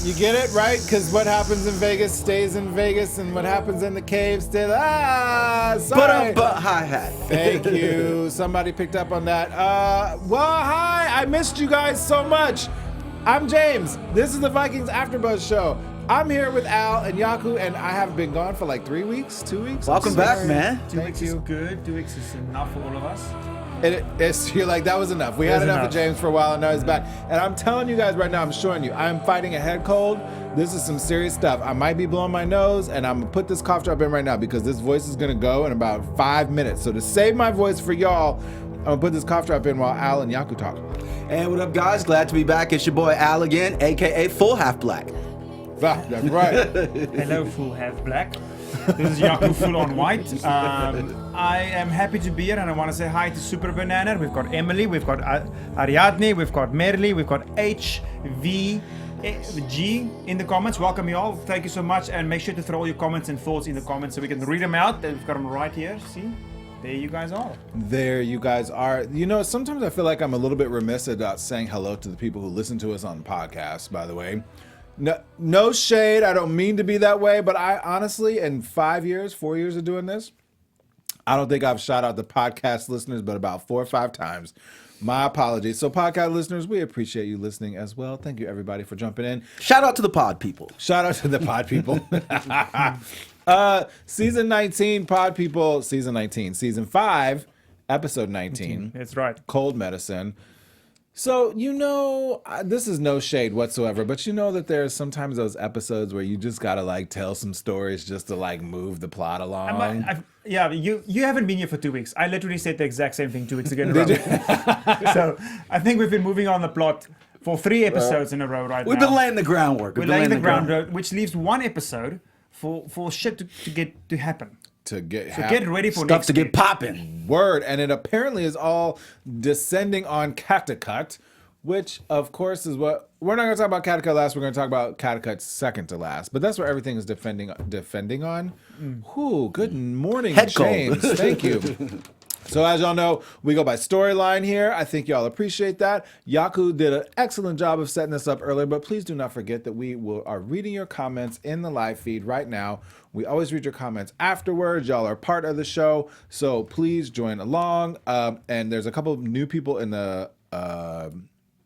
You get it, right? Because what happens in Vegas stays in Vegas, and what happens in the cave stays. Sorry. Hi-hat. Thank you. Somebody picked up on that. Hi. I missed you guys so much. I'm James. This is the Vikings AfterBuzz show. I'm here with Al and Jaco, and I have been gone for like 3 weeks, 2 weeks. Welcome back, man. 2 weeks is good. 2 weeks is enough for all of us. You're like, that was enough. We had enough of James for a while, and now he's back. And I'm telling you guys right now, I'm showing you, I'm fighting a head cold. This is some serious stuff. I might be blowing my nose, and I'm gonna put this cough drop in right now because this voice is gonna go in about 5 minutes. So to save my voice for y'all, I'm gonna put this cough drop in while Al and Jaco talk. And what up, guys? Glad to be back. It's your boy Al again, aka Full Half Black. That's right. Hello, Full Half Black. This is Jaco Full on White. I am happy to be here, and I want to say hi to Super Banana. We've got Emily, we've got Ariadne, we've got Merly, we've got HVG in the comments. Welcome you all. Thank you so much, and make sure to throw all your comments and thoughts in the comments so we can read them out. We've got them right here. See? There you guys are. There you guys are. You know, sometimes I feel like I'm a little bit remiss about saying hello to the people who listen to us on podcasts, by the way. No shade. I don't mean to be that way, but I honestly, in 4 years of doing this, I don't think I've shout out the podcast listeners, but about 4 or 5 times. My apologies. So podcast listeners, we appreciate you listening as well. Thank you everybody for jumping in. Shout out to the pod people. Shout out to the pod people. Season 19 pod people, season 19, season 5, episode 19. That's right. Cold medicine. So, you know, this is no shade whatsoever, but you know that there's sometimes those episodes where you just got to like tell some stories just to like move the plot along. You haven't been here for 2 weeks. I literally said the exact same thing 2 weeks ago in a row. So I think we've been moving on the plot for 3 episodes in a row right now. We've been laying the groundwork. We're laying the groundwork, which leaves 1 episode for shit to happen. Get ready for stuff next to get week. popping. Word, and it apparently is all descending on Kattegat, which of course is what we're not going to talk about. Kattegat last. We're going to talk about Kattegat second to last, but that's where everything is defending on. Whew, good morning, Head James. cold. Thank you. So as y'all know, we go by storyline here. I think y'all appreciate that. Jaco did an excellent job of setting this up earlier, but please do not forget that we are reading your comments in the live feed right now. We always read your comments afterwards. Y'all are part of the show, so please join along. And there's a couple of new people in the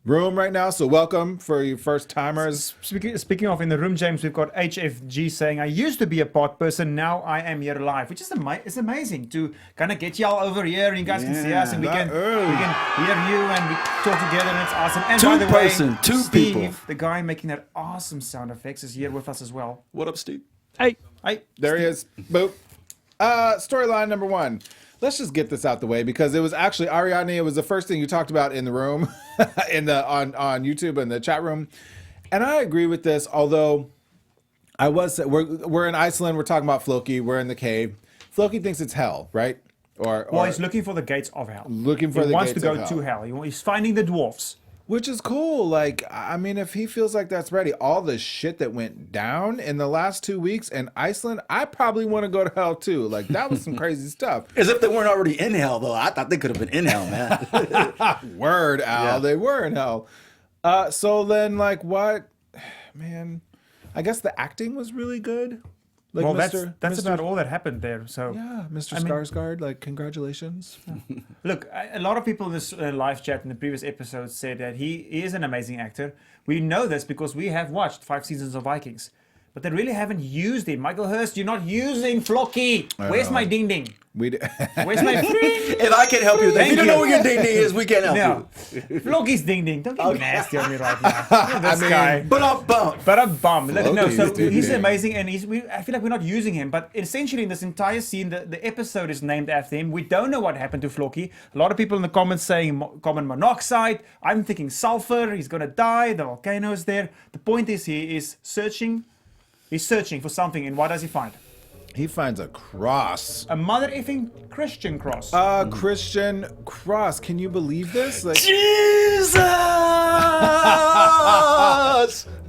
room right now, so welcome for your first timers. Speaking of in the room, James, we've got HFG saying, I used to be a pod person, now I am here live, which is it's amazing to kind of get y'all over here and you guys can see us and we can hear you and we talk together and it's awesome. And by the way, two Steve, people. the guy making that awesome sound effects, is here with us as well. What up, Steve? Hey. There he is. Boop. Storyline number 1. Let's just get this out the way because it was actually Ariadne. It was the first thing you talked about in the room, on YouTube in the chat room, and I agree with this. Although we're in Iceland, we're talking about Floki. We're in the cave. Floki thinks it's hell, right? Or he's looking for the gates of hell. He wants to go to hell. He's finding the dwarfs. Which is cool. Like, I mean, if he feels like that's ready, all the shit that went down in the last 2 weeks in Iceland, I probably want to go to hell too. Like, that was some crazy stuff. As if they weren't already in hell, though. I thought they could have been in hell, man. Word, Al. Yeah. They were in hell. So then, like, what? Man, I guess the acting was really good. Like, well, that's about all that happened there. So yeah, Mr. Skarsgård, like, congratulations. Look, a lot of people in this live chat in the previous episodes said that he is an amazing actor. We know this because we have watched 5 seasons of Vikings, but they really haven't used him. Michael Hirst, you're not using Floki. Where's my ding ding? Where's my friend? If I can help you, if you don't know what your ding ding is, we can't help you. Floki's ding ding. Don't get nasty on me right now. This guy. But I'm bummed. No, so he's amazing, and I feel like we're not using him. But essentially, in this entire scene, the episode is named after him. We don't know what happened to Floki. A lot of people in the comments saying carbon monoxide. I'm thinking sulfur. He's gonna die. The volcano is there. The point is, he is searching. He's searching for something, and what does he find? He finds a cross. A mother effing Christian cross. Christian cross. Can you believe this? Like, Jesus!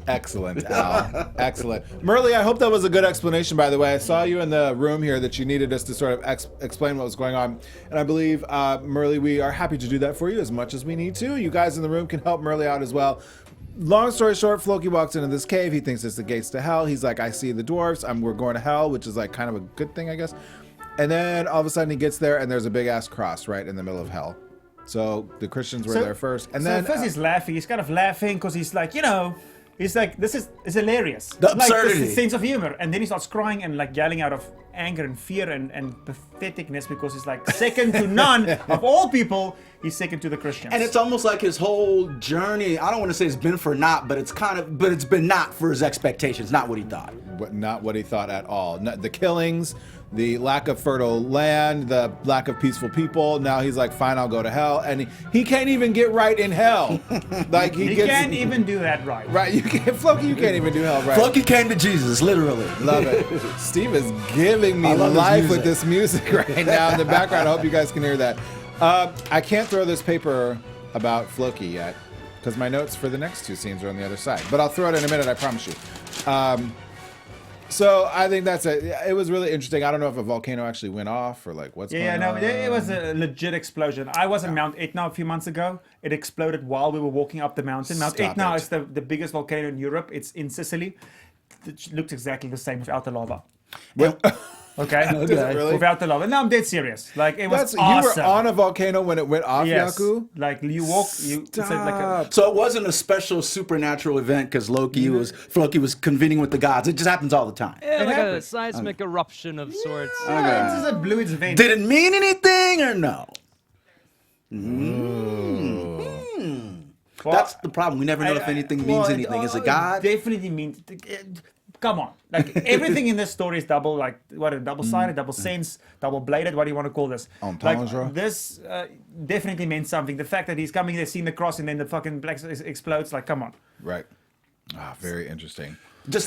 Excellent, Al. Excellent. Merly, I hope that was a good explanation, by the way. I saw you in the room here that you needed us to sort of explain what was going on. And I believe, Merly, we are happy to do that for you as much as we need to. You guys in the room can help Merly out as well. long story short, Floki walks into this cave. He thinks it's the gates to hell. He's like, I see the dwarves. We're going to hell, which is like kind of a good thing, I guess. And then all of a sudden he gets there and there's a big ass cross right in the middle of hell. So the Christians were there first. And then first he's laughing. He's kind of laughing because he's like, he's like, it's hilarious. The like, absurdity. This sense of humor. And then he starts crying and like yelling out of anger and fear and patheticness because he's like second to none of all people. He's second to the Christians. And it's almost like his whole journey, I don't want to say it's been for naught, but it's been not for his expectations, not what he thought. But not what he thought at all. The killings, the lack of fertile land, the lack of peaceful people. Now he's like, fine, I'll go to hell. And he can't even get right in hell. Like he can't even do that right. Right, Floki, you can't even do hell right. Floki came to Jesus, literally. Love it. Steve is giving me life with this music right now in the background. I hope you guys can hear that. I can't throw this paper about Floki yet because my notes for the next two scenes are on the other side. But I'll throw it in a minute, I promise you. So I think it was really interesting. I don't know if a volcano actually went off or like what's going on. Yeah, no, it was a legit explosion. I was in Mount Etna a few months ago. It exploded while we were walking up the mountain. Mount Etna is the biggest volcano in Europe. It's in Sicily. It looks exactly the same without the lava. Okay, really? Without the lava. No, I'm dead serious. Like it was awesome. You were on a volcano when it went off, yes. Jaco? Like you walk, it's like So it wasn't a special supernatural event because Floki was convening with the gods. It just happens all the time. Yeah, like happened. a seismic eruption of sorts. It's just a blue event. Did it mean anything or no? Well, That's the problem. We never know if anything means anything. Is it God? Definitely means. Come on, like everything in this story is double, like double-sided, double sense, double-bladed. What do you want to call this? Like this definitely meant something. The fact that he's coming there, seeing the cross, and then the fucking black explodes. Like, come on. Right. Very interesting. There's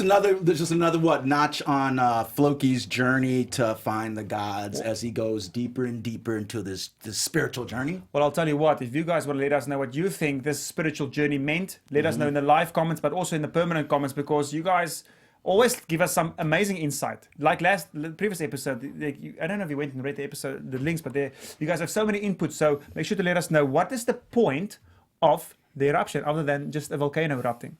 just another notch on Floki's journey to find the gods as he goes deeper and deeper into this spiritual journey. Well, I'll tell you what, if you guys want to let us know what you think this spiritual journey meant, let us know in the live comments, but also in the permanent comments, because you guys always give us some amazing insight. Like the previous episode, I don't know if you went and read the links, but you guys have so many inputs, so make sure to let us know what is the point of the eruption other than just a volcano erupting.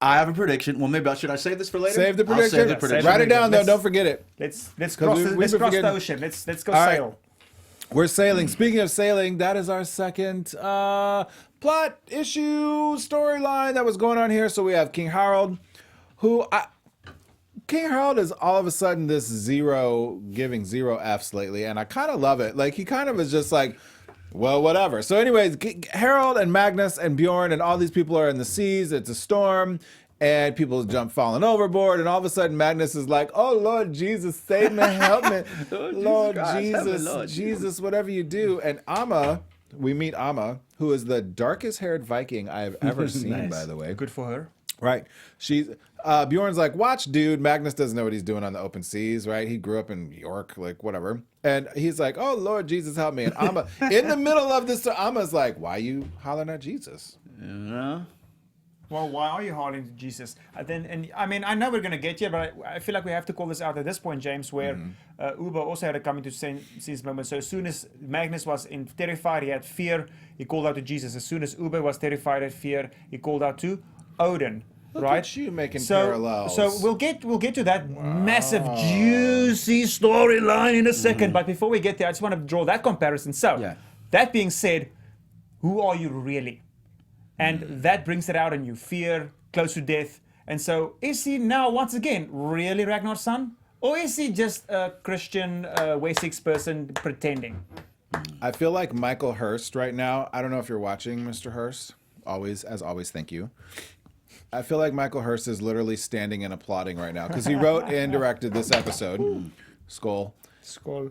I have a prediction. Well, maybe should I save this for later? Save the prediction. I'll save the prediction. Write it down, though. Don't forget it. Let's cross the ocean. Let's go sail. Right. We're sailing. Speaking of sailing, that is our second plot issue storyline that was going on here. So we have King Harald, King Harald is all of a sudden giving zero Fs lately, and I kind of love it. Like, he kind of is just like, well, whatever. So anyways, Harald and Magnus and Bjorn and all these people are in the seas. It's a storm, and people falling overboard, and all of a sudden Magnus is like, oh, Lord Jesus, save me, help me. Lord Jesus, whatever you do. And we meet Amma, who is the darkest haired Viking I have ever seen, Nice. by the way. Good for her. Right. Bjorn's like, watch, dude. Magnus doesn't know what he's doing on the open seas, right? He grew up in York, like, whatever. And he's like, oh, Lord Jesus, help me. And Amma, in the middle of this, Amma's like, why are you hollering at Jesus? Yeah. Well, why are you holding to Jesus? I mean, I know we're going to get here, but I feel like we have to call this out at this point, James, where Ubbe also had a coming to sense moment. So as soon as Magnus was terrified, he had fear, he called out to Jesus. As soon as Ubbe was terrified and fear, he called out to Odin. Look right? at you making parallels. So we'll get to that massive, juicy storyline in a second. But before we get there, I just want to draw that comparison. So, that being said, who are you really? And that brings it out in you. Fear, close to death. And so, is he now, once again, really Ragnar's son? Or is he just a Christian Wessex person pretending? I feel like Michael Hirst right now. I don't know if you're watching, Mr. Hirst. As always, thank you. I feel like Michael Hirst is literally standing and applauding right now because he wrote and directed this episode, Skull.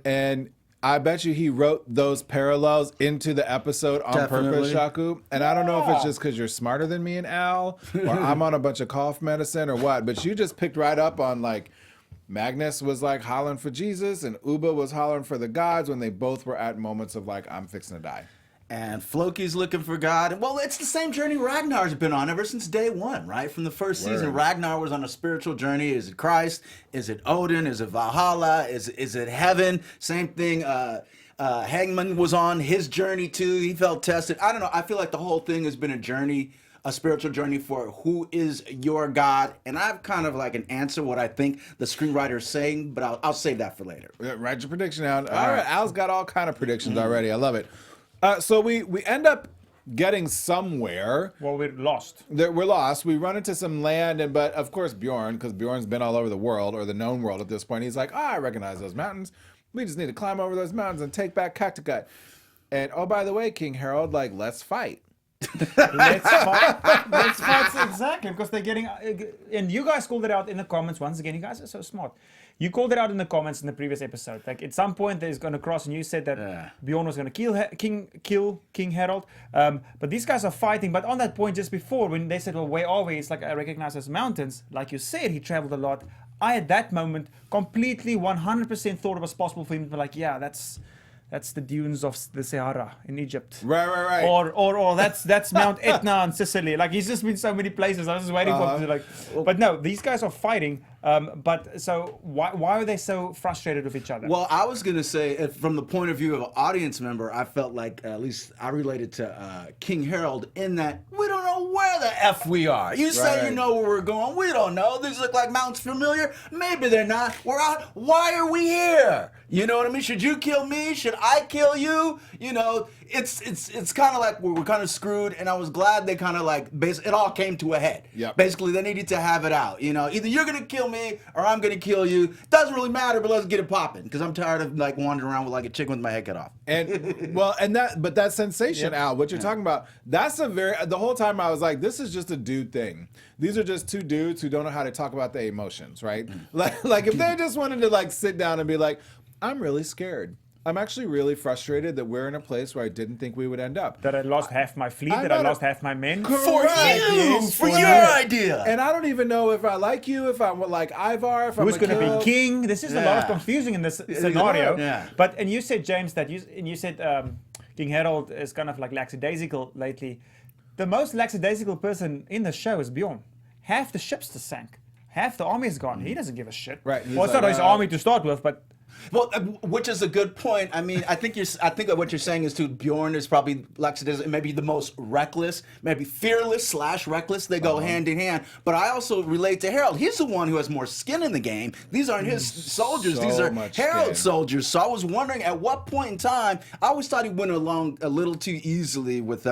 And I bet you he wrote those parallels into the episode on purpose, Jaco. And I don't know if it's just because you're smarter than me and Al, or I'm on a bunch of cough medicine or what, but you just picked right up on, like, Magnus was like hollering for Jesus and Ubbe was hollering for the gods when they both were at moments of like, I'm fixing to die. And Floki's looking for God. Well, it's the same journey Ragnar's been on ever since day one, right? From the first season, Ragnar was on a spiritual journey. Is it Christ? Is it Odin? Is it Valhalla? Is it heaven? Same thing. Hangman was on his journey too. He felt tested. I don't know. I feel like the whole thing has been a journey a spiritual journey for who is your God. And I have kind of like an answer what I think the screenwriter is saying, but I'll save that for later. Write your prediction out. All right. Al's got all kind of predictions already. I love it. So we end up getting somewhere. Well, we're lost. We're lost. We run into some land, but of course Bjorn, because Bjorn's been all over the world, or the known world at this point, he's like, I recognize those mountains. We just need to climb over those mountains and take back Kattegat. And oh, by the way, King Harald, like, let's fight. Let's fight. Let's fight, exactly, because they're getting, and you guys called it out in the comments. Once again, you guys are so smart. You called it out in the comments in the previous episode. Like, at some point there's going to cross, and you said that Bjorn was going to kill King Harald. But these guys are fighting. But on that point, just before, when they said, well, where are we? It's like, I recognize those mountains. Like you said, he traveled a lot. I, at that moment, completely 100% thought it was possible for him to be like, yeah, that's the dunes of the Sahara in Egypt. Right. Or that's Mount Etna in Sicily. Like, he's just been so many places. I was just waiting for him to like. But no, these guys are fighting. But so why are they so frustrated with each other? Well, I was gonna say, from the point of view of an audience member, I felt like at least I related to King Harald in that we don't know where the F we are. You say you know where we're going. We don't know. These look like mountains familiar. Maybe they're not. We're out. Why are we here? You know what I mean? Should you kill me? Should I kill you? You know, it's kind of like we're kind of screwed. And I was glad they kind of like it all came to a head. Yep. Basically, they needed to have it out. You know, either you're gonna kill me or I'm gonna kill you. Doesn't really matter, but let's get it popping because I'm tired of like wandering around with like a chicken with my head cut off. And well, but that sensation, Al, what you're talking about, that's the whole time I was like, this is just a dude thing. These are just two dudes who don't know how to talk about their emotions, right? Like if they just wanted to like sit down and be like, I'm really scared. I'm actually really frustrated that we're in a place where I didn't think we would end up. That I lost half my fleet, that I lost half my men. For your idea. And I don't even know if I like you, if I'm like Ivar, if Who's I'm going to be king? This is a lot of confusing in this scenario. Yeah. And you said, James, that you said King Harald is kind of like lackadaisical lately. The most lackadaisical person in the show is Bjorn. Half the ships just sank. Half the army is gone. He doesn't give a shit. Right. Well, it's not his army to start with, but... Well, which is a good point. I mean, I think what you're saying is too. Bjorn is probably maybe the most reckless, maybe fearless / reckless. They go hand in hand. But I also relate to Harald. He's the one who has more skin in the game. These aren't his soldiers. So These are much Harald's skin. soldiers. So I was wondering at what point in time I always thought he went along a little too easily with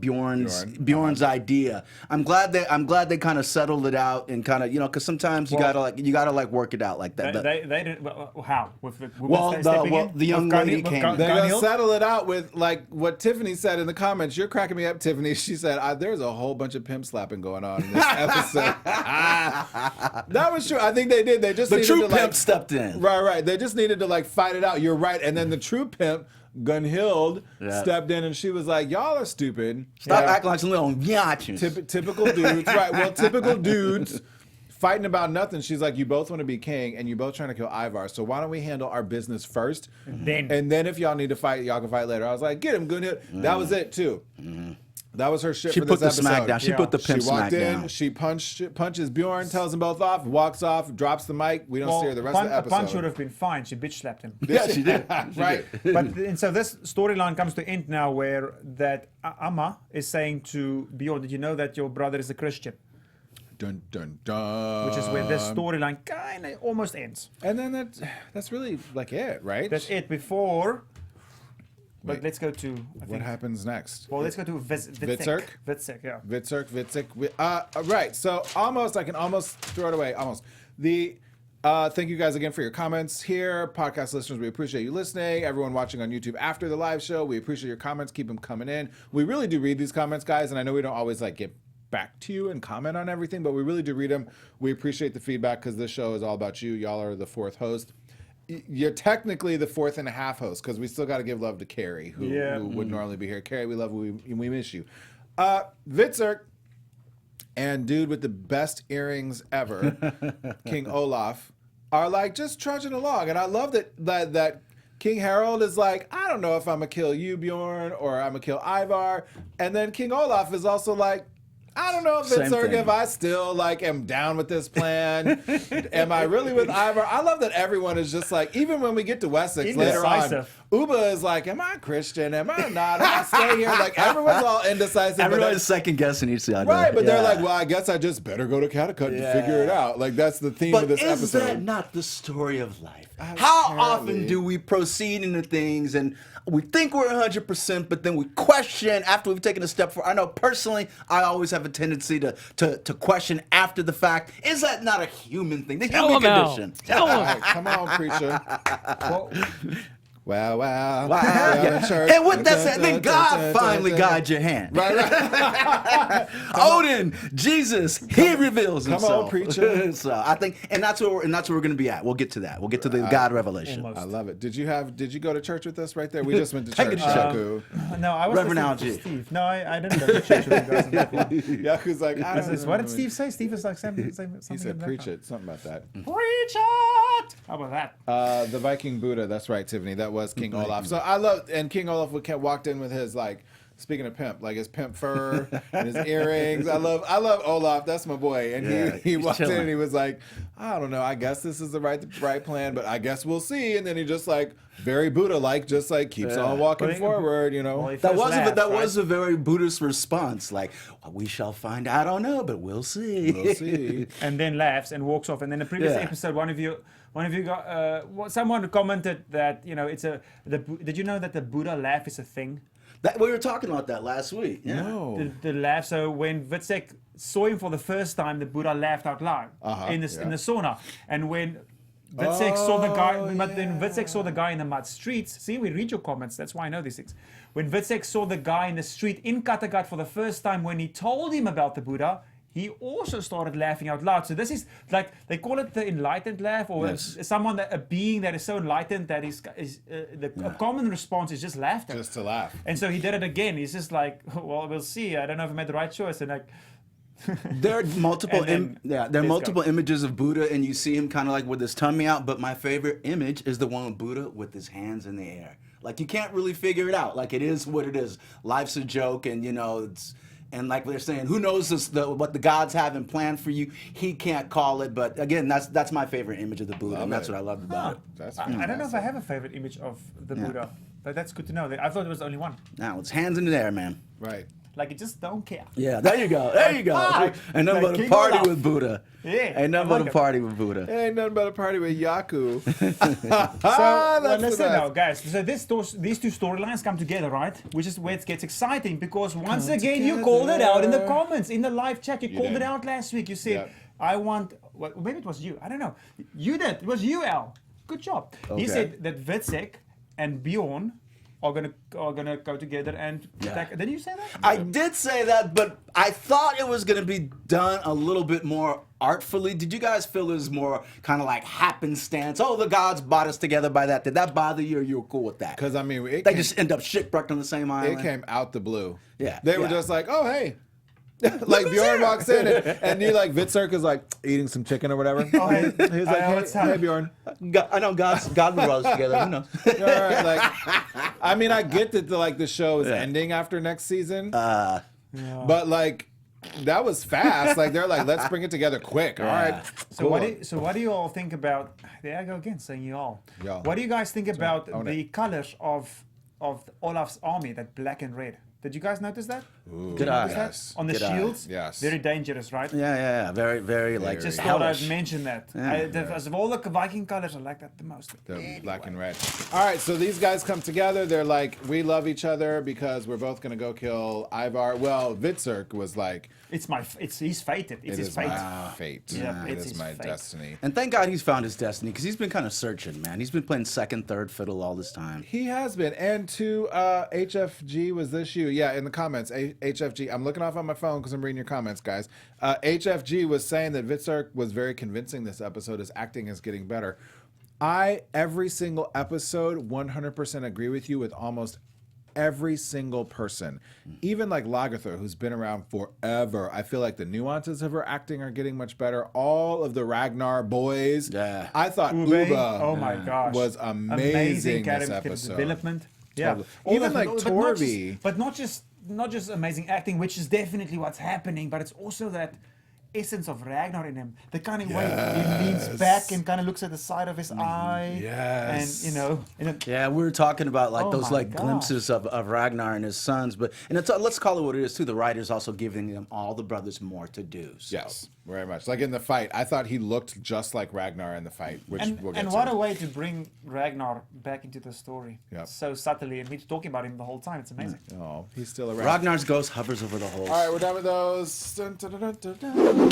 Bjorn's idea. I'm glad they kind of settled it out and kind of because sometimes you gotta work it out like that. They did. How? With the the young lady came. They're going to settle it out with like what Tiffany said in the comments. You're cracking me up, Tiffany. She said, there's a whole bunch of pimp slapping going on in this episode. That was true. I think they did. They just The needed true to, pimp like, stepped in. Right. They just needed to like fight it out. You're right. And then the true pimp, Gunhild, stepped in and she was like, y'all are stupid. Stop acting like some little yachins. Typical dudes. Right. Well, typical dudes. Fighting about nothing. She's like, you both want to be king and you both trying to kill Ivar. So why don't we handle our business first? And then if y'all need to fight, y'all can fight later. I was like, get him, Gunhild. That was it too. That was her shit She for put this the episode. smack down. She put the pimp She walked smack in, down. she punches Bjorn, tells them both off, walks off, drops the mic. We don't see her the rest of the episode. A punch would have been fine. She bitch slapped him. Yeah, she did. Right. And so this storyline comes to end now where that Amma is saying to Bjorn, did you know that your brother is a Christian? Dun, dun, dun. Which is where this storyline kind of almost ends. And then that's really like it, right? That's it before. But Wait. let's go to... What happens next? Well, let's go to Vitsark? Vitsark, yeah. Vitsark. Right. So I can almost throw it away. Almost. Thank you guys again for your comments here. Podcast listeners, we appreciate you listening. Everyone watching on YouTube after the live show, we appreciate your comments. Keep them coming in. We really do read these comments, guys, and I know we don't always like get back to you and comment on everything, but we really do read them. We appreciate the feedback because this show is all about you. Y'all are the fourth host. You're technically the fourth and a half host because we still got to give love to Carrie, who would normally be here. Carrie, we love you. We miss you. Vitsark and dude with the best earrings ever, King Olaf, are like just trudging along. And I love that King Harald is like, I don't know if I'm going to kill you, Bjorn, or I'm going to kill Ivar. And then King Olaf is also like, I don't know if Same it's Cirque, thing. if I still like am down with this plan. Am I really with Ivar? I love that everyone is just like, even when we get to Wessex later on, Indecisive. Ubbe is like, am I Christian? Am I not? Am I stay here? Like everyone's all indecisive. Everyone's second guessing each other. right, but they're Yeah. like, well, I guess I just better go to Kattegat to figure it out. Like that's the theme But of this is episode. that not the story of life? How often do we proceed into things and we think we're 100%, but then we question after we've taken a step forward? I know personally, I always have a tendency to question after the fact. Is that not a human thing? The Tell human 'em, Al. condition. Tell All 'em. right, come on, preacher. Well, Wow. Wow. Yeah. Yeah. And with that said, then God finally guides your hand. Right. Odin, Jesus, he reveals Come on, himself. preacher. So I think, and that's where we're going to be at. We'll get to that. We'll get to the God revelation. almost. I love it. Did you go to church with us right there? We just went to Take church. it to church. Yaku. no, I was Reverend listening to Algie. Steve. No, I didn't go to church with you guys. On that one. Yaku's like, I don't know. What did Steve say? Steve is like something. He said, preach it. Something about that. Preach it. How about that? The Viking Buddha. That's right, Tiffany. That was King Olaf. So I love, and King Olaf walked in with his like, speaking of pimp, like his pimp fur and his earrings. I love Olaf. That's my boy. And Yeah, he he's walked in chilling. and he was like, I don't know. I guess this is the right plan, but I guess we'll see. And then he just like very Buddha like, just like keeps on walking Well, forward. You know. well, he That first was laughed, was a very Buddhist response. Like, we shall find. I don't know, but we'll see. We'll see. and then laughs and walks off. And then the previous Yeah. episode, one of you got someone commented that did you know that the Buddha laugh is a thing? We were talking about that last week. Yeah. No. The laugh. So when Witzek saw him for the first time, the Buddha laughed out loud in the sauna. And when Witzek saw the guy, but then Witzek saw the guy in the mud streets. See, we read your comments. That's why I know these things. When Witzek saw the guy in the street in Kattegat for the first time, when he told him about the Buddha, he also started laughing out loud. So this is like, they call it the enlightened laugh, or a being that is so enlightened that a common response is just laughter. Just to laugh. And so he did it again. He's just like, well, we'll see. I don't know if I made the right choice. And like, There are multiple, And then- there are let's multiple go. images of Buddha, and you see him kind of like with his tummy out. But my favorite image is the one with Buddha with his hands in the air. Like you can't really figure it out. Like it is what it is. Life's a joke, and it's. And like they're saying, who knows what the gods have in plan for you? He can't call it. But again, that's my favorite image of the Buddha, and that's what I loved about it. That's I don't know if I have a favorite image of the Buddha, but that's good to know. I thought it was only one. Now it's hands in the air, man. right. Like, it just don't care. Yeah, there you go. There you go. Ain't nothing but a King party Olaf. with Buddha. Yeah, Ain't nothing I but like a it. party with Buddha. Ain't nothing but a party with Yaku. So, That's well, the listen best. now, guys. So these two storylines come together, right? Which is where it gets exciting, because once again, you called it out in the comments, in the live chat. You called did. it out last week. You said, Yep. I want, well, maybe it was you. I don't know. You did. It was you, Al. Good job. Okay. He said that Witzek and Bjorn are gonna go together and attack. Did you say that? I did say that, but I thought it was going to be done a little bit more artfully. Did you guys feel it was more kind of like happenstance? Oh, the gods brought us together by that. Did that bother you, or you were cool with that? Because I mean, They just end up shipwrecked on the same island. it came out the blue. Yeah, They were yeah. just like, oh, hey. Like Bjorn walks in and you like Witzerk is like eating some chicken or whatever. Oh, hey. He's like, what's hey, up? hey Bjorn. I know God brought us together. Who knows? All right, like, I mean, I get that the show is ending after next season, but like that was fast. Like they're like, let's bring it together quick. All right. So cool. what do you all think about? There I go again, saying you all. Y'all. What do you guys think about own the colors of Olaf's army, that black and red? Did you guys notice that? Good eye. Yes. On the Good eye. shields? Yes. Very dangerous, right? Yeah. Very, very like Just thought hellish. I'd mention that. Yeah. As of all the Viking colors, I like that the most. The black and red. All right, so these guys come together. They're like, we love each other because we're both gonna go kill Ivar. Well, Witzerk was like, He's fated. It's it his is fate. my fate. Yeah, It it's is his my fate. destiny. And thank God he's found his destiny, because he's been kind of searching, man. He's been playing second, third fiddle all this time. He has been. And to HFG, was this you? Yeah, in the comments, HFG. I'm looking off on my phone because I'm reading your comments, guys. HFG was saying that Witzerk was very convincing this episode. His acting is getting better. Every single episode, 100% agree with you with almost every single person. Even like Lagertha, who's been around forever. I feel like the nuances of her acting are getting much better. All of the Ragnar boys. Yeah. I thought Ubbe, Ubbe oh my gosh, was amazing this character episode. development. Yeah, Totally. Even like but not Torvi. just- but not just not just amazing acting, which is definitely what's happening, but it's also that essence of Ragnar in him. The kind of way he leans back and kind of looks at the side of his eye. Yes. And, you know. Yeah, we were talking about like Oh those my like glimpses of Ragnar and his sons, but it's let's call it what it is too. The writer's also giving them all the brothers more to do. So. Yes, very much. Like in the fight, I thought he looked just like Ragnar in the fight, which we'll get and to. what a way to bring Ragnar back into the story. Yeah. So subtly, and we're talking about him the whole time. It's amazing. Oh, he's still around. Ragnar's ghost hovers over the holes. All right, we're done with those. Dun, dun, dun, dun, dun, dun.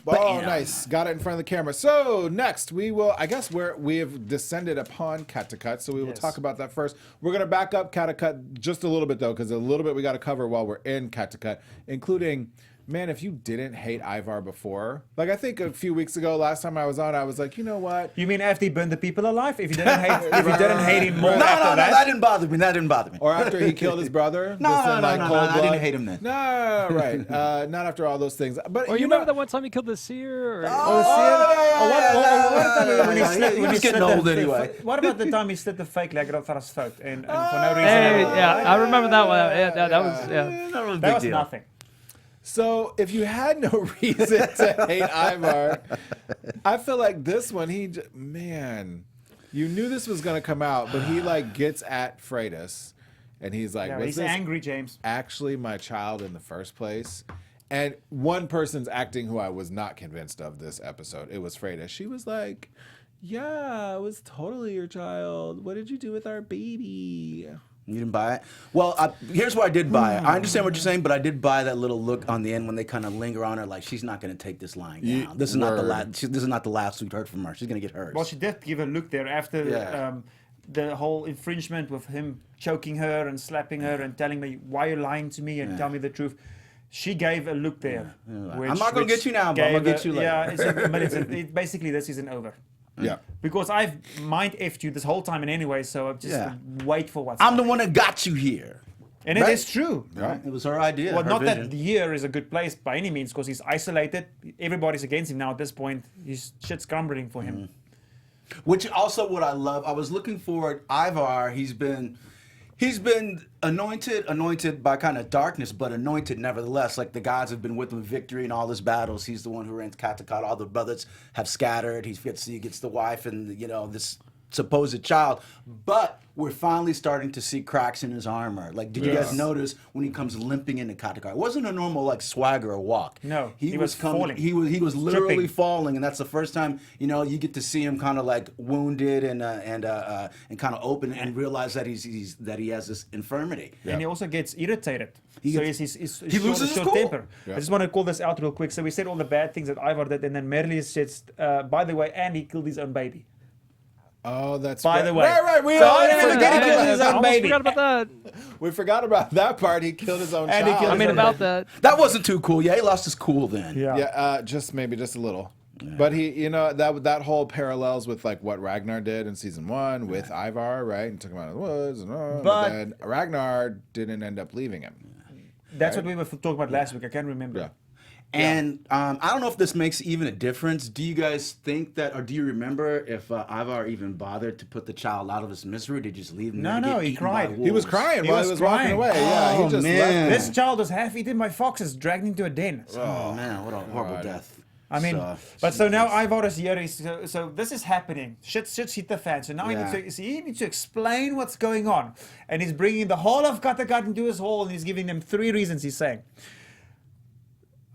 Oh, nice. Got it in front of the camera. So next, we will, I guess we have descended upon Kattegat, so we will talk about that first. We're going to back up Kattegat just a little bit, though, because a little bit we got to cover while we're in Kattegat, including... Man, if you didn't hate Ivar before, like I think a few weeks ago, last time I was on, I was like, you know what? You mean after he burned the people alive? If you didn't hate, him more No, after that didn't bother me. That didn't bother me. Or after he killed his brother? No, I didn't hate him then. No, right. Not after all those things. But Or you remember that one time he killed the seer? Or... He's getting old anyway. What about the time he slit the fake Lagertha's throat and for no reason? Hey, yeah, I remember that one. Yeah, that was, yeah. That was nothing. So if you had no reason to hate Ivar, I feel like this one, man, you knew this was going to come out, but he like gets at Freydis and he's like, Yeah, was he's this angry, James. actually my child in the first place? And one person's acting who I was not convinced of this episode. It was Freydis. She was like, yeah, it was totally your child. What did you do with our baby? You didn't buy it? Well, here's what I did buy. I understand what you're saying, but I did buy that little look on the end when they kind of linger on her, like she's not going to take this line down. This is not the last. This is not the last we've heard from her. She's going to get hers. Well, she did give a look there after the whole infringement with him choking her and slapping her and telling me, why are you lying to me and tell me the truth. She gave a look there. I'm not going to get you now, but I'm going to get you later. Yeah, basically this isn't over. Yeah. Because I've mind effed you this whole time in any way, so I'm just wait for what's I'm the one that got you here. And it is true. Right? It was her idea. Well, her not vision. that the year is a good place by any means, because he's isolated. Everybody's against him now at this point. His shit's crumbling for him. Which also what I love. I was looking for Ivar. He's been anointed by kind of darkness, but anointed nevertheless. Like the gods have been with him in victory in all his battles. He's the one who ran Kattegat. All the brothers have scattered. He gets the wife and this supposed child. But we're finally starting to see cracks in his armor. Like, did you guys notice when he comes limping into Kattegat? It wasn't a normal like swagger or walk. No, he was falling. He was literally Dripping. falling, and that's the first time you get to see him kind of like wounded and kind of open and realize that he has this infirmity. And he also gets irritated. He loses his cool. temper. Yeah. I just want to call this out real quick. So we said all the bad things that Ivar did, and then Merli says, by the way, and he killed his own baby. Oh, that's By the way. Right. We So all I didn't even forgot get to about kill his that. own Almost baby. forgot about that. We forgot about that part. He killed his own And he child. killed I mean, about that. That wasn't too cool. Yeah, he lost his cool then. Yeah, just a little. Yeah. But he, that whole parallels with like what Ragnar did in season 1 with Ivar, right? And took him out of the woods. But then Ragnar didn't end up leaving him. That's what we were talking about last week. I can't remember. Yeah. And I don't know if this makes even a difference. Do you guys think that, or do you remember if Ivar even bothered to put the child out of his misery? Did he just leave him there to No, get he eaten by cried. wolves? He was crying while he was walking crying. away. Yeah, he just man. left. This child was half eaten by foxes, dragged into a den. Oh man, what a horrible death. I mean, so now Ivar is here. So this is happening. Shit's hit the fan. So now he needs to explain what's going on. And he's bringing the whole of Kattegat into his hall, and he's giving them 3 reasons. He's saying,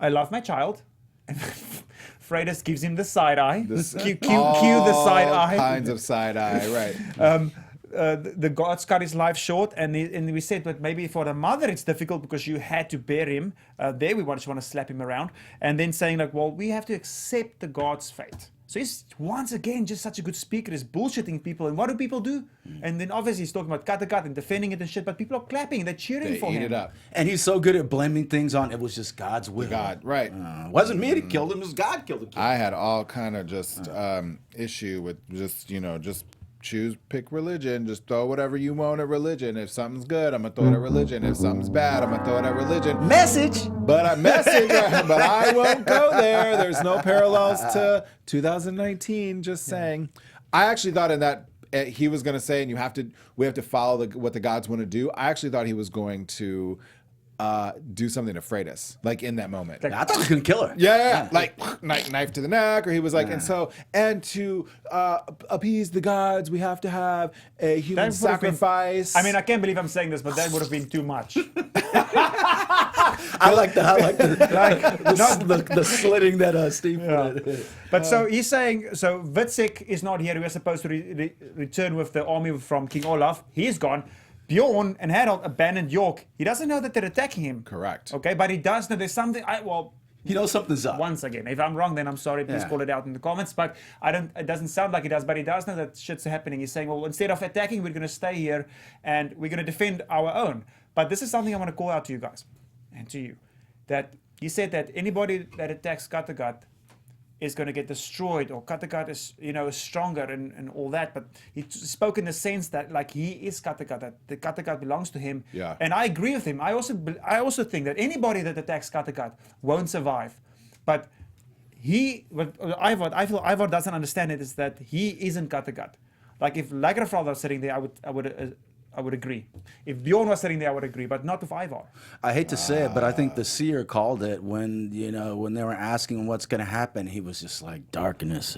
I love my child. And Freydis gives him the side eye. Cue the side eye. All kinds of side eye, right. The gods cut his life short, and we said, but maybe for the mother it's difficult because you had to bear him. There we just want to slap him around, and then saying like, well, we have to accept the god's fate. So he's once again just such a good speaker. He's bullshitting people, and what do people do? And then obviously he's talking about Kattegat and defending it and shit, but people are clapping, they're cheering for him. Eat it up. And he's so good at blaming things on it was just God's will. God, right. Wasn't me that killed him, it was God killed him. I had all kind of just issue with just pick religion. Just throw whatever you want at religion. If something's good, I'm gonna throw it at religion. If something's bad, I'm gonna throw it at religion. Message! But I won't go there. There's no parallels to 2019. Just saying. I actually thought in that he was gonna say, and we have to follow what the gods want to do. I actually thought he was going to do something to Freydis, like in that moment. I thought he was gonna kill her. Yeah, like knife to the neck, or he was like, and to appease the gods, we have to have a human That would have been- sacrifice. I mean, I can't believe I'm saying this, but that would have been too much. I like the the slitting that Steve put in. But so he's saying, so Witzig is not here. We're supposed to return with the army from King Olaf. He's gone. Bjorn and Harald abandoned York. He doesn't know that they're attacking him. Correct. Okay, but he does know there's something. He knows something's up. Once again, if I'm wrong, then I'm sorry. Please call it out in the comments. But I don't. It doesn't sound like he does, but he does know that shit's happening. He's saying, well, instead of attacking, we're going to stay here and we're going to defend our own. But this is something I want to call out to you guys and to you. That he said that anybody that attacks Kattegat is going to get destroyed, or Kattegat is, is stronger and all that. But he spoke in the sense that, like, he is Kattegat, that the Kattegat belongs to him. Yeah. And I agree with him. I also think that anybody that attacks Kattegat won't survive. But I feel Ivar doesn't understand it, is that he isn't Kattegat. Like, if Lagertha was sitting there, I would agree. If Bjorn was sitting there, I would agree, but not with Ivar. I hate to say it, but I think the seer called it when they were asking him what's going to happen. He was just like, darkness,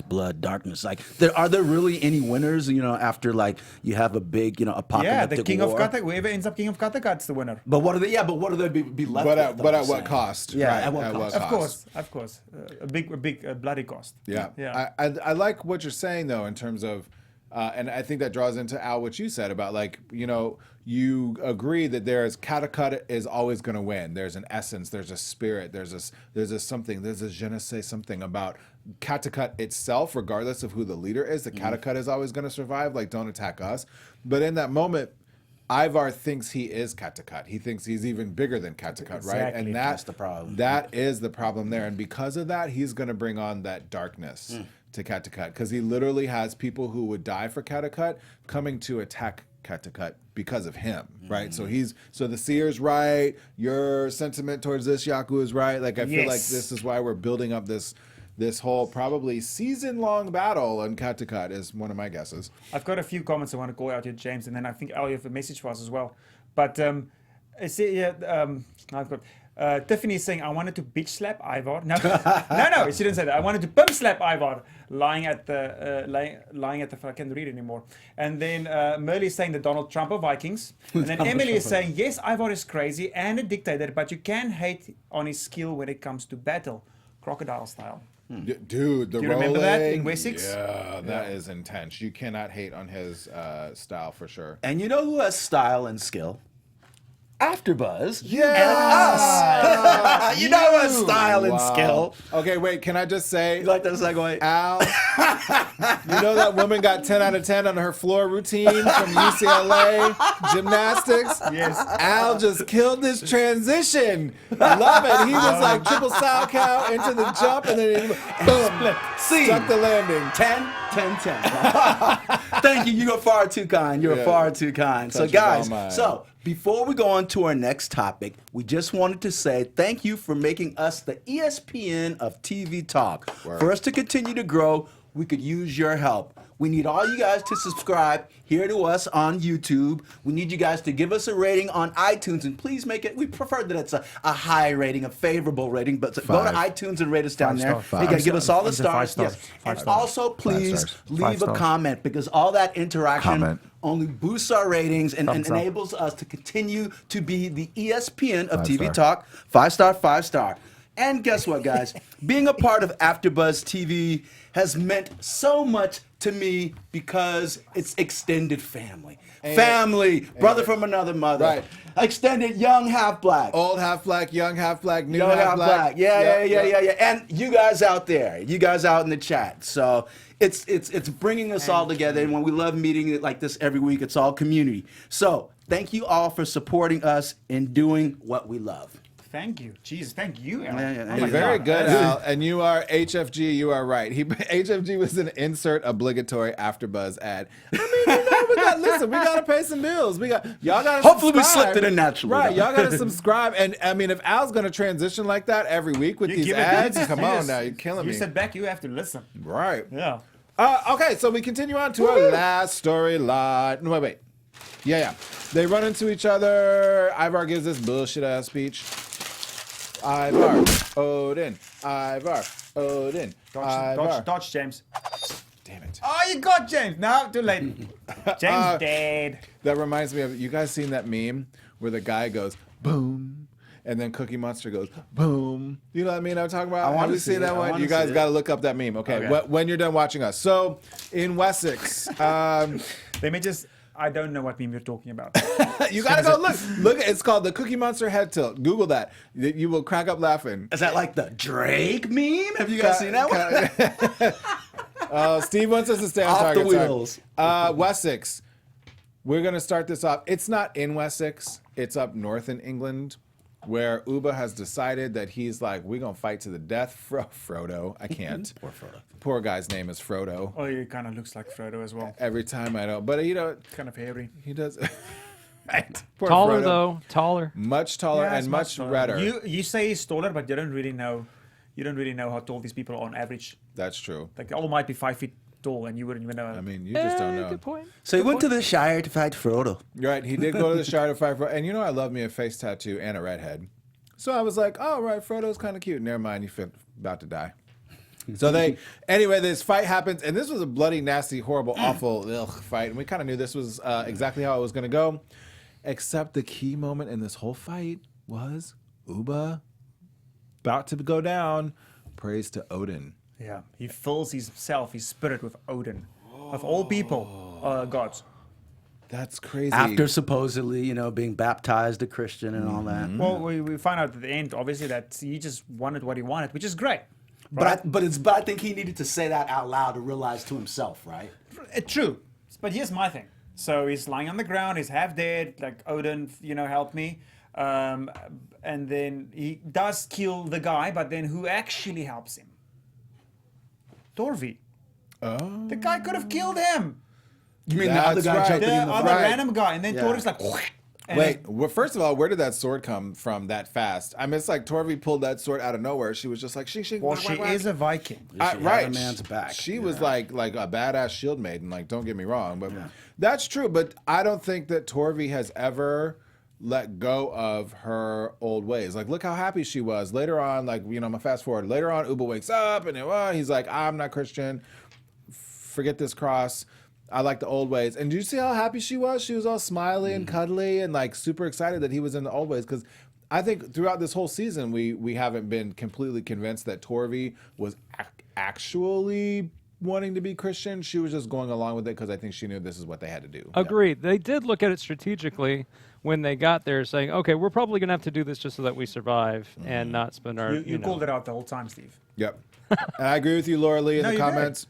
blood, darkness. Like, are there really any winners? After like you have a big apocalyptic Yeah, the king war? of Kattegat, whoever ends up king of Kattegat's the winner. But what are they? Yeah, but what are they be left? with, But I'm at what saying. cost? Yeah, right, at what cost? Of course, a big bloody cost. Yeah. Yeah. I like what you're saying though, in terms of, and I think that draws into Al what you said about, like, you agree that Kattegat is always going to win. There's an essence, there's a spirit, there's a something, there's a je ne sais something about Kattegat itself, regardless of who the leader is. The Kattegat is always going to survive. Like, don't attack us. But in that moment, Ivar thinks he is Kattegat. He thinks he's even bigger than Kattegat, right? Exactly. And That's the problem. That is the problem there. And because of that, he's going to bring on that darkness to Kattegat, because he literally has people who would die for Kattegat coming to attack Kattegat because of him, right? So the seer's right. Your sentiment towards this, Jaco, is right. Like, I feel like this is why we're building up this whole probably season-long battle on Kattegat, is one of my guesses. I've got a few comments I want to call out here, James, and then I think Al, you have a message for us as well. But I've got Tiffany saying, I wanted to bitch slap Ivar. No, no, she didn't say that. I wanted to pimp slap Ivar, lying at the, I can't read anymore. And then Merle is saying the Donald Trump of Vikings. And then Emily is saying, yes, Ivar is crazy and a dictator, but you can hate on his skill when it comes to battle, crocodile style. Dude, the Do you remember that in rolling, Wessex? Yeah, that is intense. You cannot hate on his style for sure. And you know who has style and skill? AfterBuzz. Yeah. And us. You know who has style and skill. Okay, wait, can I just say, You like that segue? Al, you know that woman got 10 out of 10 on her floor routine from UCLA gymnastics? Yes. Al just killed this transition. Love it. He was like triple sow cow into the jump, and then boom, stuck the landing. 10, 10, 10. Thank you. You are far too kind. You're far too kind. So, Touches all guys, mine. before we go on to our next topic, we just wanted to say thank you for making us the ESPN of TV talk. Word. For us to continue to grow, we could use your help. We need all you guys to subscribe here to us on YouTube. We need you guys to give us a rating on iTunes, and please make it, we prefer that it's a high rating, a favorable rating, but go to iTunes and rate us down there. You gotta give us all the stars. Yes. And also, please leave a comment, because all that interaction only boosts our ratings and enables us to continue to be the ESPN of TV talk. 5-star, 5-star. And guess what, guys? Being a part of AfterBuzz TV has meant so much to me, because it's extended family. Brother from another mother. Right. Extended young half black. Old half black, young half black, new Young half black. Yeah. And you guys out there, you guys out in the chat. So it's bringing us all together. And when we love meeting it like this every week, it's all community. So thank you all for supporting us in doing what we love. Thank you. Jeez, thank you, Al. Yeah, Oh my Very God. good, Al. And you are HFG. You are right. HFG was an insert obligatory AfterBuzz ad. I mean, we got to pay some bills. Y'all got to. Hopefully we slipped it in naturally. Right. Y'all got to subscribe. And I mean, if Al's going to transition like that every week with these give it ads, good. come You on just- now, you're killing You me. sit back, you have to listen. Right. Yeah. Okay, so we continue on to our last storyline. No, wait. Yeah. They run into each other. Ivar gives this bullshit ass speech. Ivar, Odin, Ivar, Odin, Ivar. Dodge, James. Damn it. Oh, you got James. No, too late. James dead. That reminds me of, you guys seen that meme where the guy goes, boom, and then Cookie Monster goes, boom. You know what I mean? I'm talking about. Have you seen that one? You guys got to look up that meme. Okay. When you're done watching us. So in Wessex, Let me just. I don't know what meme you're talking about. you gotta go look. Look, it's called the Cookie Monster head tilt. Google that. You will crack up laughing. Is that like the Drake meme? Have you guys seen that one? Steve wants us to stay on Off target. the wheels. Wessex. We're gonna start this off. It's not in Wessex. It's up north in England, where Ubbe has decided that he's like, we're gonna fight to the death. Frodo. I can't. Poor Frodo. Poor guy's name is Frodo. Oh, he kind of looks like Frodo as well. Every time I know, but you know, Kind of hairy. he does. Right. Poor Taller Frodo. though, taller. Much taller Yeah, and it's much taller. redder. You say he's taller, but you don't really know. You don't really know how tall these people are on average. That's true. Like they all might be 5 feet tall, and you wouldn't even know. I mean, you just don't know. Good point. So he went to the Shire to fight Frodo. Right. He did go to the Shire to fight Frodo. And you know, I love me a face tattoo and a redhead. So I was like, oh, right, Frodo's kind of cute. Never mind, you feel about to die. So anyway, this fight happens. And this was a bloody, nasty, horrible, awful fight. And we kind of knew this was exactly how it was going to go. Except the key moment in this whole fight was Ubbe about to go down. Praise to Odin. Yeah, he fills himself, his spirit, with Odin, of all people, gods. That's crazy. After supposedly, being baptized a Christian and all that. Well, we find out at the end, obviously, that he just wanted what he wanted, which is great. But I think he needed to say that out loud to realize to himself, right? True. But here's my thing. So he's lying on the ground, he's half dead, like, Odin, help me. And then he does kill the guy, but then who actually helps him? Torvi. Oh. The guy could have killed him. You mean the That's other guy right. jumping The in the other fire? random guy. And then Yeah. Torvi's like... and Wait, well, first of all, where did that sword come from that fast? I mean, it's like Torvi pulled that sword out of nowhere. She was just like, shing, shing, well, whack, she whack, whack. is a Viking. She had right. a man's back. She was like a badass shield maiden. Like, don't get me wrong, but that's true. But I don't think that Torvi has ever let go of her old ways. Like, look how happy she was. Later on, like, I'm gonna fast forward. Later on, Ubbe wakes up and he's like, I'm not Christian. Forget this cross. I like the old ways. And do you see how happy she was? She was all smiley and cuddly and like super excited that he was in the old ways. Because I think throughout this whole season, we haven't been completely convinced that Torvi was actually wanting to be Christian. She was just going along with it because I think she knew this is what they had to do. Agreed. They did look at it strategically when they got there, saying, okay, we're probably going to have to do this just so that we survive and not spend our... You called it out the whole time, Steve. Yep. And I agree with you, Laura Lee, in No, the you did. comments.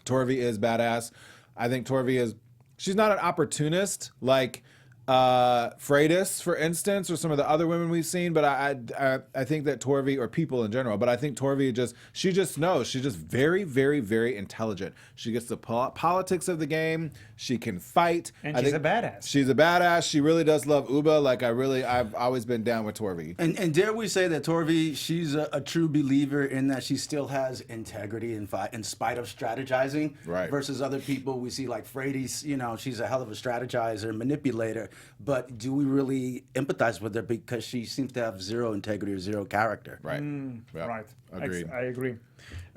Torvi is badass. I think Torvi is... She's not an opportunist like Freydis, for instance, or some of the other women we've seen, but I think that Torvi, or people in general, but I think Torvi she just knows. She's just very, very, very intelligent. She gets the politics of the game. She can fight. And I she's think a badass. She's a badass. She really does love Ubbe. Like, I've always been down with Torvi. And dare we say that Torvi, she's a true believer in that she still has integrity in spite of strategizing. Right. Versus other people we see like Freydis, she's a hell of a strategizer, manipulator. But do we really empathize with her because she seems to have zero integrity or zero character? Right. Yep. Right. Agreed. I agree.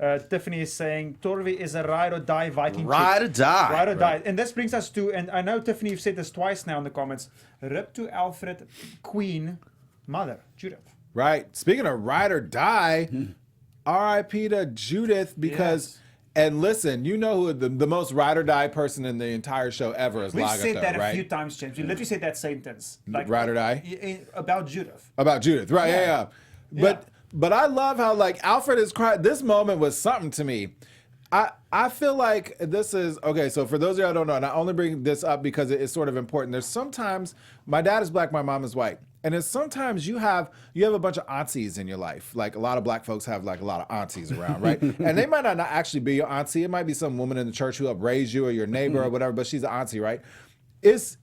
Tiffany is saying Torvi is a ride or die Viking. Ride chick. or die. Ride or die. And this brings us to, and I know Tiffany, you've said this twice now in the comments. Rip to Alfred, Queen, Mother, Judith. Right. Speaking of ride or die, R.I.P. to Judith because, Yes. and listen, you know who the most ride or die person in the entire show ever is We've Lagertha, said that right? a few times, James. We literally said that sentence. Ride or die? About Judith. About Judith, right? Yeah. Yeah. But I love how like Alfred is crying. This moment was something to me. I feel like this is okay. So for those of you who don't know, and I only bring this up because it is sort of important. There's sometimes my dad is black, my mom is white, and it's sometimes you have a bunch of aunties in your life. Like a lot of black folks have like a lot of aunties around, right? And they might not actually be your auntie. It might be some woman in the church who helped raise you or your neighbor or whatever, but she's an auntie, right? It's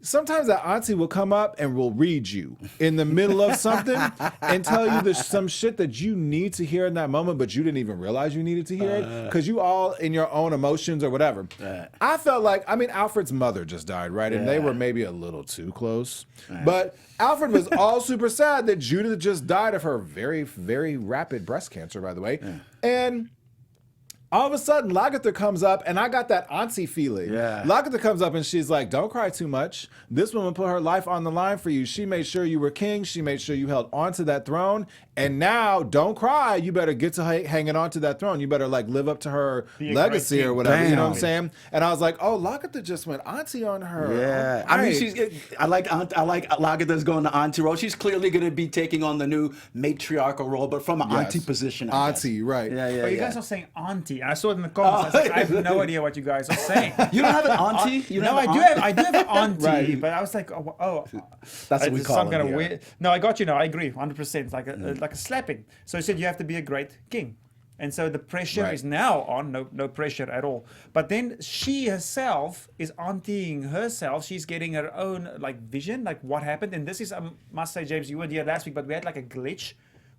sometimes that auntie will come up and will read you in the middle of something and tell you some shit that you need to hear in that moment, but you didn't even realize you needed to hear it because you all in your own emotions or whatever. I felt like, I mean, Alfred's mother just died, right? And they were maybe a little too close. But Alfred was all super sad that Judith just died of her very, very rapid breast cancer, by the way. And all of a sudden, Lagertha comes up, and I got that auntie feeling. Lagertha comes up, and she's like, don't cry too much. This woman put her life on the line for you. She made sure you were king. She made sure you held onto that throne. And now, don't cry. You better get to hanging on to that throne. You better, like, live up to her legacy or whatever. You know what I'm saying? And I was like, oh, Lagertha just went auntie on her. Yeah. I mean, I like Lagertha's going to auntie role. She's clearly going to be taking on the new matriarchal role, but from an auntie position, I guess. Auntie, right. But you guys are saying auntie. I saw it in the comments. I was like, I have no idea what you guys are saying. You don't have an auntie? I do have an auntie, but I was like, that's what we call some it. kind of weird. No, I got you. No, I agree, 100%. Like a slapping. So he said you have to be a great king, and so the pressure is now on. No pressure at all. But then she herself is auntieing herself. She's getting her own like vision, like what happened. And this is, I must say, James, you were here last week, but we had like a glitch.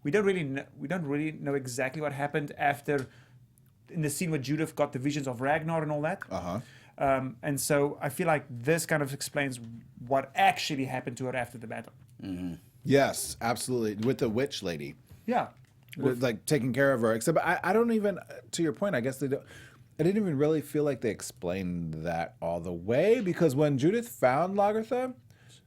We don't really know exactly what happened after. In the scene where Judith got the visions of Ragnar and all that. And so I feel like this kind of explains what actually happened to her after the battle. Yes, absolutely. With the witch lady. Yeah. Like taking care of her. Except I don't even, to your point, I guess I didn't even really feel like they explained that all the way, because when Judith found Lagertha,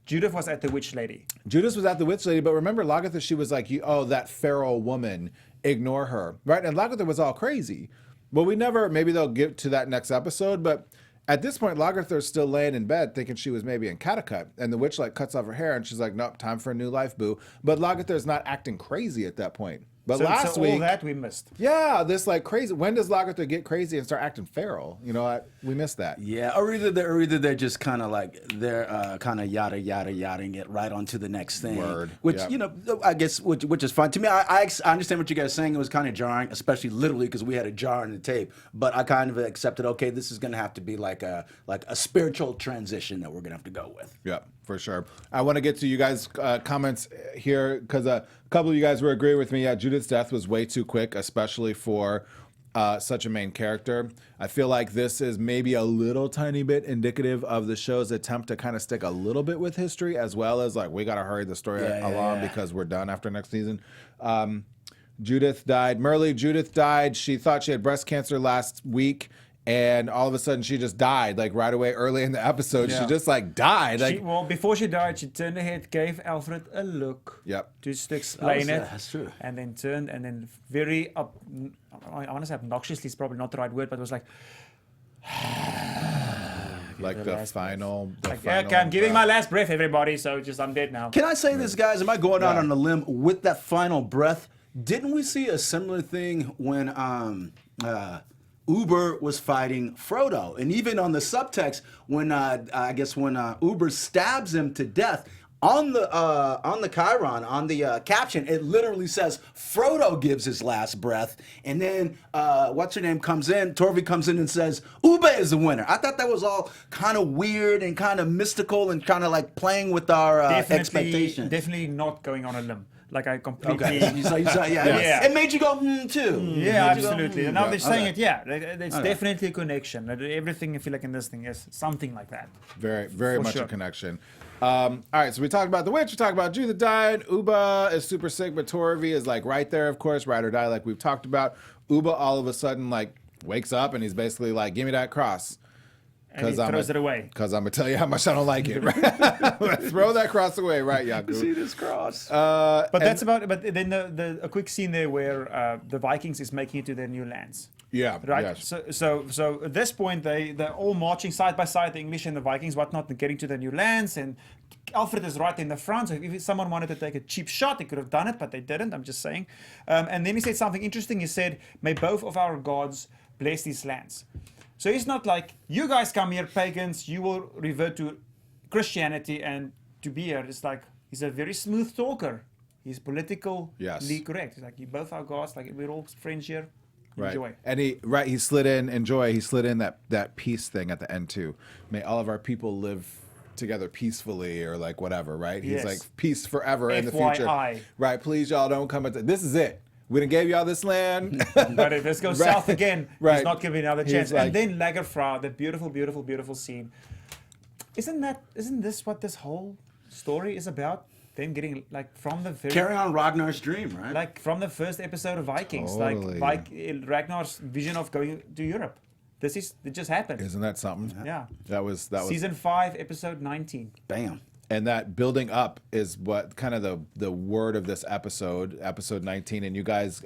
Judith was at the witch lady. Judith was at the witch lady, but remember Lagertha, she was like, that feral woman, ignore her, right? And Lagertha was all crazy. Well, maybe they'll get to that next episode, but at this point, Lagertha's still laying in bed thinking she was maybe in Kattegat, and the witch like cuts off her hair, and she's like, nope, time for a new life, boo. But Lagertha's not acting crazy at that point. But last week, all that we missed. Yeah, this like crazy. When does Lagertha get crazy and start acting feral? We missed that. Yeah, or either they're just kind of like they're kind of yada-ing it right onto the next thing. Which I guess which is fun to me. I understand what you guys are saying. It was kind of jarring, especially literally because we had a jar in the tape. But I kind of accepted. Okay, this is gonna have to be like a spiritual transition that we're gonna have to go with. Yeah, for sure. I want to get to you guys' comments here because a couple of you guys were agreeing with me. Yeah, Judith's death was way too quick, especially for such a main character. I feel like this is maybe a little tiny bit indicative of the show's attempt to kind of stick a little bit with history, as well as like, we got to hurry the story along because we're done after next season. Judith died. Judith died. She thought she had breast cancer last week. And all of a sudden, she just died, like right away early in the episode. Yeah. She just like died. Before she died, she turned her head, gave Alfred a look. Yep. Just to explain it. That's true. And then turned, and then I want to say obnoxiously is probably not the right word, but it was like. Like the final. Okay, I'm giving my last breath, everybody. So I'm dead now. Can I say this, guys? Am I going out on a limb with that final breath? Didn't we see a similar thing when Ubbe was fighting Frodo, and even on the subtext when Ubbe stabs him to death on the Chiron, on the caption, it literally says Frodo gives his last breath, and then what's her name comes in, Torvi comes in and says Ubbe is the winner. I thought that was all kind of weird and kind of mystical and kind of like playing with our expectations. Definitely not going on a limb. Like I completely. Okay. It made you go too. Yeah, absolutely. And now they're saying it. Yeah, it's definitely a connection. Everything I feel like in this thing is something like that. Very, very much a connection. All right, so we talked about the witch. We talked about Judith died. Ubbe is super sick, but Torvi is like right there, of course, ride or die, like we've talked about. Ubbe all of a sudden like wakes up and he's basically like, "Give me that cross." And he throws it away. Because I'm going to tell you how much I don't like it. Right? Throw that cross away, right, Jaco? See this cross. But then a quick scene there where the Vikings is making it to their new lands. Yeah. Right? Yes. So at this point, they're all marching side by side, the English and the Vikings, whatnot, and getting to their new lands. And Alfred is right in the front. So if someone wanted to take a cheap shot, they could have done it, but they didn't. I'm just saying. And then he said something interesting. He said, "May both of our gods bless these lands." So he's not like, you guys come here, pagans, you will revert to Christianity and to be here. It's like, he's a very smooth talker. He's politically correct. He's like, you both are gods, like we're all friends here. Enjoy. Right. And he slid in, enjoy, he slid in that peace thing at the end too. May all of our people live together peacefully or like whatever, right? Yes. He's like peace forever in the future. FYI. Right, please y'all don't come at this is it. We done gave y'all this land. But if this goes Right. south again, Right. he's not giving another He's chance. like- And then Lagertha, the beautiful, beautiful, beautiful scene. Isn't this what this whole story is about? Them getting like from the very Carry on Ragnar's dream, right? like from the first episode of Vikings, Totally. like Ragnar's vision of going to Europe. It just happened. Isn't that something? Yeah. That was Season 5, episode 19. Bam. and that building up is what kind of the word of this episode 19, and you guys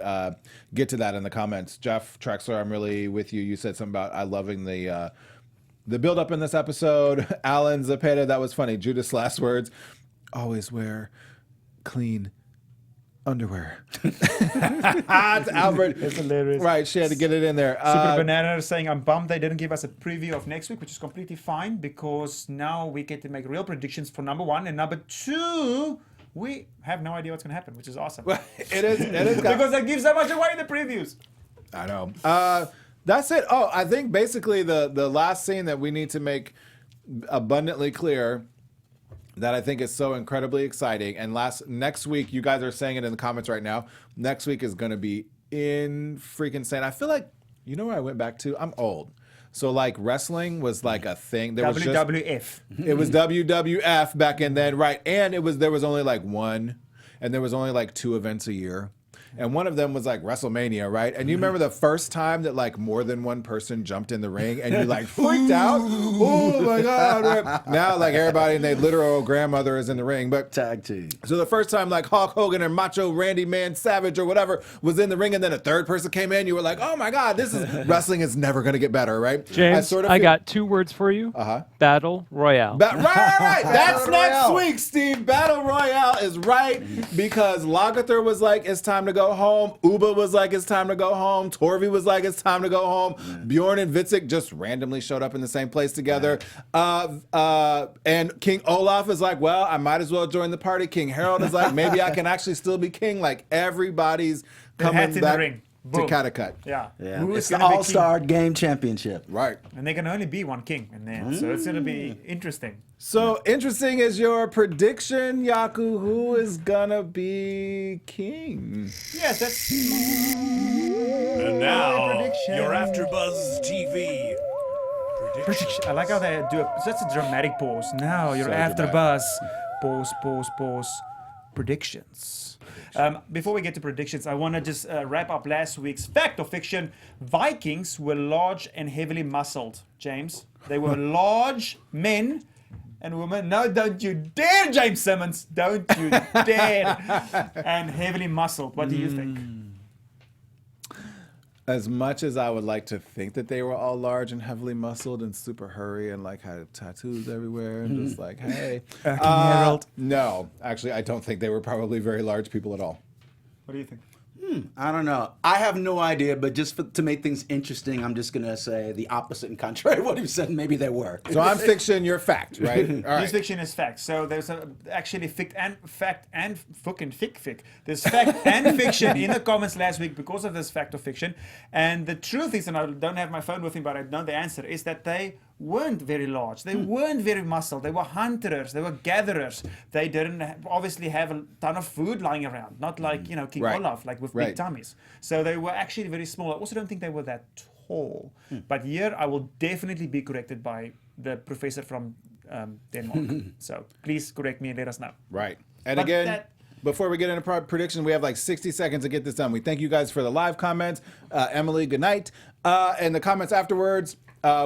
get to that in the comments. Jeff Trexler, I'm really with you. You said something about I loving the build up in this episode. Alan Zapata, that was funny. Judas' last words, always wear clean underwear. It's Albert. It's hilarious. Right, she had to get it in there. Super Banana is saying, I'm bummed they didn't give us a preview of next week, which is completely fine because now we get to make real predictions for number 1. And number 2, we have no idea what's going to happen, which is awesome. It is Because they give so much away in the previews. I know. That's it. Oh, I think basically the last scene that we need to make abundantly clear that I think is so incredibly exciting. And next week, you guys are saying it in the comments right now. Next week is going to be freaking insane. I feel like, you know where I went back to? I'm old. So like wrestling was like a thing. There was WWF. it was WWF back in then, right? And there was only like one, and there was only like 2 events a year. And one of them was like WrestleMania, right? And you remember the first time that like more than one person jumped in the ring and you like freaked out? Oh my God. Right? Now like everybody and their literal grandmother is in the ring. But Tag team. so the first time like Hulk Hogan or Macho Randy Man Savage or whatever was in the ring and then a third person came in, you were like, oh my God, wrestling is never going to get better, right? James, I got 2 words for you. Battle Royale. Right. That's Battle next Royale. week, Steve. Battle Royale is right because Lagertha was like, it's time to go home. Ubbe was like, it's time to go home. Torvi was like, it's time to go home. Bjorn and Vitzik just randomly showed up in the same place together. And King Olaf is like, well, I might as well join the party. King Harald is like, maybe I can actually still be king. Like everybody's coming hat's in the back ring. to Boom. Kattegat. Yeah. Yeah. Who It's is the gonna be All-Star Game Championship. Right. king? And there can only be one king in there. So it's going to be interesting. So interesting is your prediction, Jaco. Who is gonna be king? Yes, that's... And now, Prediction. your AfterBuzz TV prediction. I like how they do such a dramatic pause. Now you're So after dramatic. buzz. Pause. Predictions. Before we get to predictions, I want to just wrap up last week's fact or fiction. Vikings were large and heavily muscled, James. They were large men and women. No, don't you dare, James Simmons. Don't you dare. And heavily muscled. What do you think? As much as I would like to think that they were all large and heavily muscled and super hurry and like had tattoos everywhere and just like, hey. Harald. No, actually, I don't think they were probably very large people at all. What do you think? I don't know. I have no idea, but just to make things interesting, I'm just going to say the opposite and contrary of what you said. Maybe they were. So I'm fiction, you're fact, right? All This right. fiction is fact. So there's actually fact and fucking fic. There's fact and fiction in the comments last week because of this fact or fiction. And the truth is, and I don't have my phone with me, but I know the answer, is that they weren't very large. They weren't very muscled. They were hunters. They were gatherers. They didn't obviously have a ton of food lying around. Not like, King Right. Olaf, like with Right. big tummies. So they were actually very small. I also don't think they were that tall. But here I will definitely be corrected by the professor from Denmark. So please correct me and let us know. Right. And But again, that- before we get into prediction, we have like 60 seconds to get this done. We thank you guys for the live comments. Emily, good night. And the comments afterwards,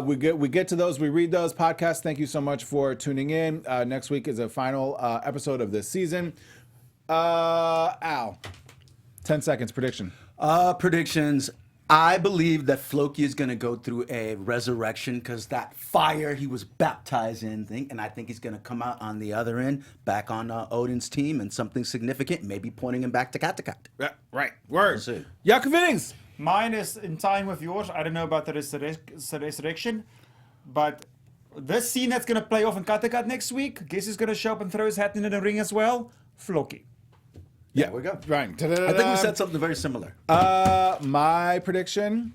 we get to those. We read those podcasts. Thank you so much for tuning in. Next week is a final episode of this season. Al, 10 seconds prediction. Predictions. I believe that Floki is going to go through a resurrection because that fire he was baptized in thing, and I think he's going to come out on the other end, back on Odin's team, and something significant, maybe pointing him back to Kattegat. Right. Words. That's it. Jaco Vienning. Mine is in time with yours. I don't know about the resurrection, but this scene that's going to play off in Kattegat next week, guess who's going to show up and throw his hat into the ring as well? Floki. Yeah, There we go. Right. I think we said something very similar. My prediction,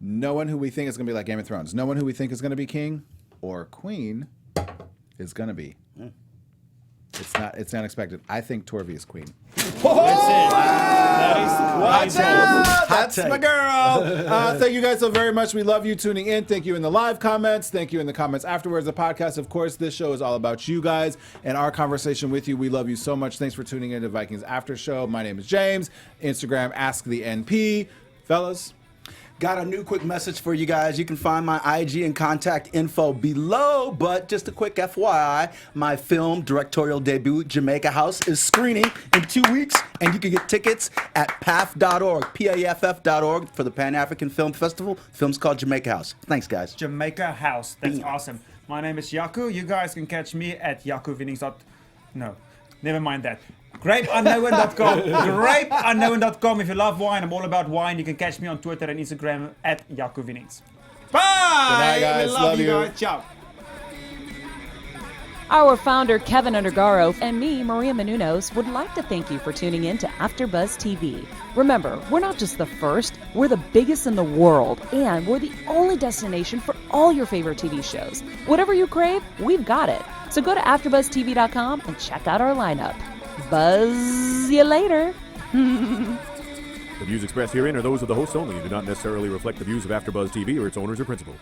no one who we think is going to be like Game of Thrones. No one who we think is going to be king or queen is going to be. It's not expected. I think Torvi is queen. That is That's my girl. Thank you guys so very much. We love you tuning in. Thank you in the live comments. Thank you in the comments afterwards. The podcast, of course, this show is all about you guys and our conversation with you. We love you so much. Thanks for tuning in to Vikings After Show. My name is James. Instagram, Ask the NP. Fellas. Got a new quick message for you guys. You can find my IG and contact info below, but just a quick FYI, my film directorial debut, Jamaica House, is screening in 2 weeks, and you can get tickets at PAF.org, PAFF.org, for the Pan-African Film Festival. The film's called Jamaica House. Thanks, guys. Jamaica House. That's awesome. My name is Jaco. You guys can catch me at Jaco Vienning. No, never mind that. GrapeUnknown.com. GrapeUnknown.com. If you love wine, I'm all about wine. You can catch me on Twitter and Instagram at Jaco Vienning. Bye! Good night, guys. We Love you. guys. Ciao. Our founder, Kevin Undergaro, and me, Maria Menounos, would like to thank you for tuning in to AfterBuzz TV. Remember, we're not just the first, we're the biggest in the world, and we're the only destination for all your favorite TV shows. Whatever you crave, we've got it. So go to AfterBuzzTV.com and check out our lineup. Buzz you later. The views expressed herein are those of the hosts only and do not necessarily reflect the views of AfterBuzz TV or its owners or principals.